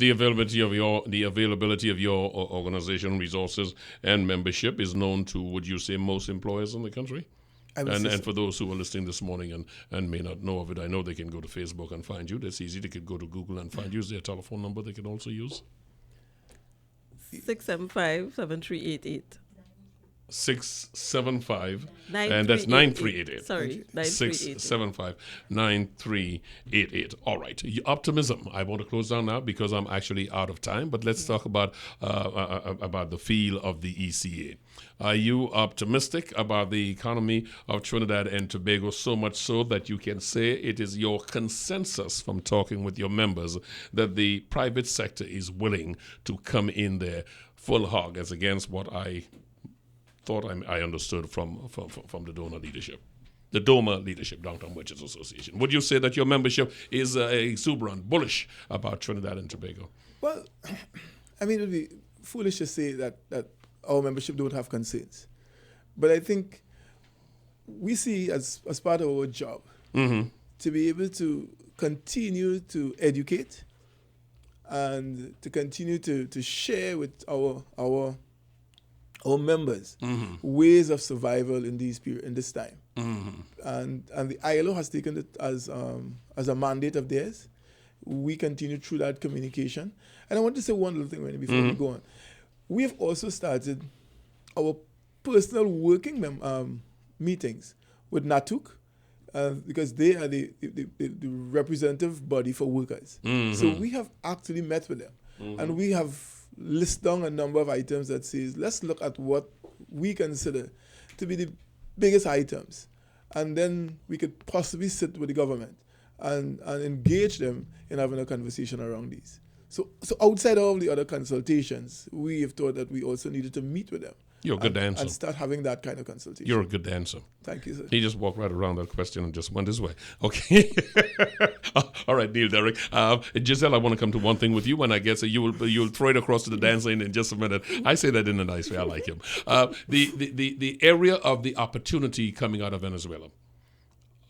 The availability of your organization resources and membership is known to, would you say, most employers in the country? And for those who are listening this morning and may not know of it, I know they can go to Facebook and find you. That's easy. They could go to Google and find you. Is there a telephone number they can also use? 675-7388. 675 and that's 9388. Sorry, 675-9388. All right. Optimism. I want to close down now because I'm actually out of time, but let's talk about the feel of the ECA. Are you optimistic about the economy of Trinidad and Tobago, so much so that you can say it is your consensus from talking with your members that the private sector is willing to come in there full hog as against what I thought I understood from the donor leadership, the DOMA leadership, Downtown Merchants Association? Would you say that your membership is exuberant, bullish about Trinidad and Tobago? Well, I mean, it would be foolish to say that our membership don't have concerns. But I think we see as part of our job to be able to continue to educate and to continue to share with our members ways of survival in this time. And the ILO has taken it as a mandate of theirs. We continue through that communication. And I want to say one little thing, Rennie, before we go on. We have also started our personal working meetings with NATUC because they are the representative body for workers. So we have actually met with them. And we have listed down a number of items that says, let's look at what we consider to be the biggest items. And then we could possibly sit with the government and engage them in having a conversation around these. So outside of all the other consultations, we have thought that we also needed to meet with them. You're a good dancer. And start having that kind of consultation. You're a good dancer. Thank you, sir. He just walked right around that question and just went his way. Okay. All right, Neil, Derrick. Geselle, I want to come to one thing with you, and I guess you'll throw it across to the dancer in just a minute. I say that in a nice way. I like him. The area of the opportunity coming out of Venezuela.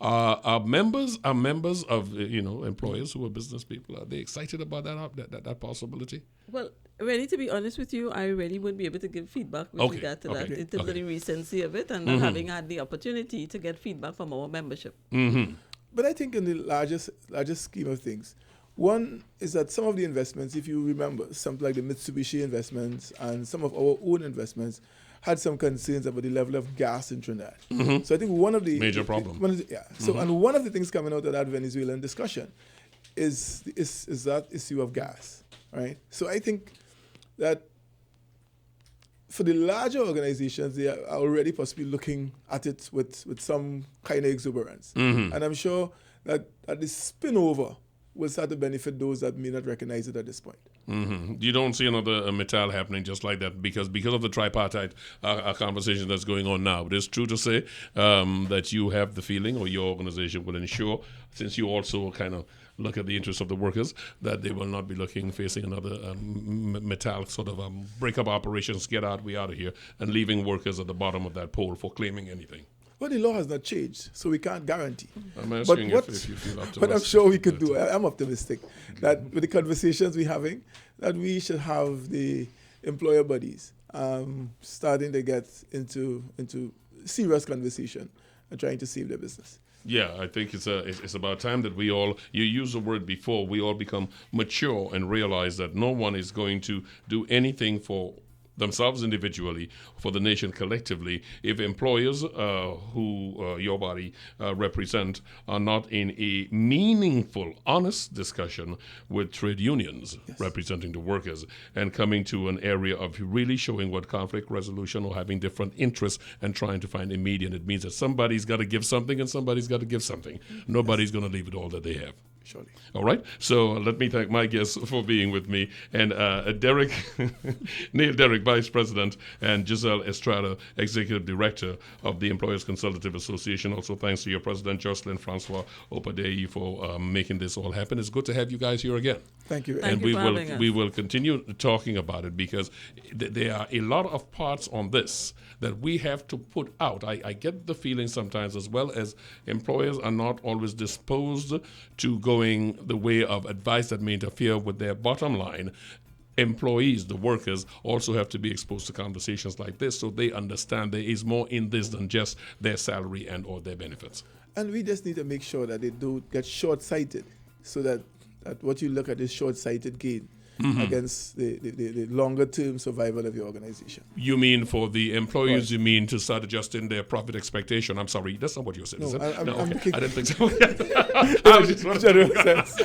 Are members of employers who are business people? Are they excited about that possibility? Well, really, to be honest with you, I really wouldn't be able to give feedback with regard to that in terms of the recency of it and not having had the opportunity to get feedback from our membership. But I think in the largest scheme of things, one is that some of the investments, if you remember, something like the Mitsubishi investments and some of our own investments, had some concerns about the level of gas in Trinidad. So I think one of the major problem. And one of the things coming out of that Venezuelan discussion is that issue of gas, right? So I think that for the larger organizations, they are already possibly looking at it with some kind of exuberance, and I'm sure that the spinover will start to benefit those that may not recognize it at this point. You don't see another Mittal happening just like that because of the tripartite conversation that's going on now. But it's true to say that you have the feeling, or your organization will ensure, since you also kind of look at the interests of the workers, that they will not be facing another Mittal sort of breakup operations, get out, we out of here, and leaving workers at the bottom of that pole for claiming anything. Well, the law has not changed, so we can't guarantee. I'm asking if you feel optimistic. But I'm sure we could do it. I'm optimistic that with the conversations we're having, that we should have the employer bodies starting to get into serious conversation and trying to save their business. Yeah, I think it's about time that we all, you used the word before, we all become mature and realize that no one is going to do anything for themselves individually, for the nation collectively, if employers who your body represent are not in a meaningful, honest discussion with trade unions representing the workers and coming to an area of really showing what conflict resolution or having different interests and trying to find a median. It means that somebody's got to give something and somebody's got to give something. Nobody's going to leave it all that they have. Surely. All right. So let me thank my guests for being with me. And Derrick, Neil Derrick, Vice President, and Geselle Estrada, Executive Director of the Employers Consultative Association. Also thanks to your President, Jocelyn Francois Opadei, for making this all happen. It's good to have you guys here again. Thank you. Thank you for having us. We will continue talking about it because there are a lot of parts on this that we have to put out. I get the feeling sometimes as well as employers are not always disposed to go going the way of advice that may interfere with their bottom line, employees, the workers, also have to be exposed to conversations like this so they understand there is more in this than just their salary and or their benefits. And we just need to make sure that they don't get short-sighted, so that what you look at is short-sighted gain against the longer-term survival of your organization. You mean for the employees, right. You mean to start adjusting their profit expectation? I'm sorry, that's not what you said, is it? I'm okay. thinking, I didn't think so. I was just general sense.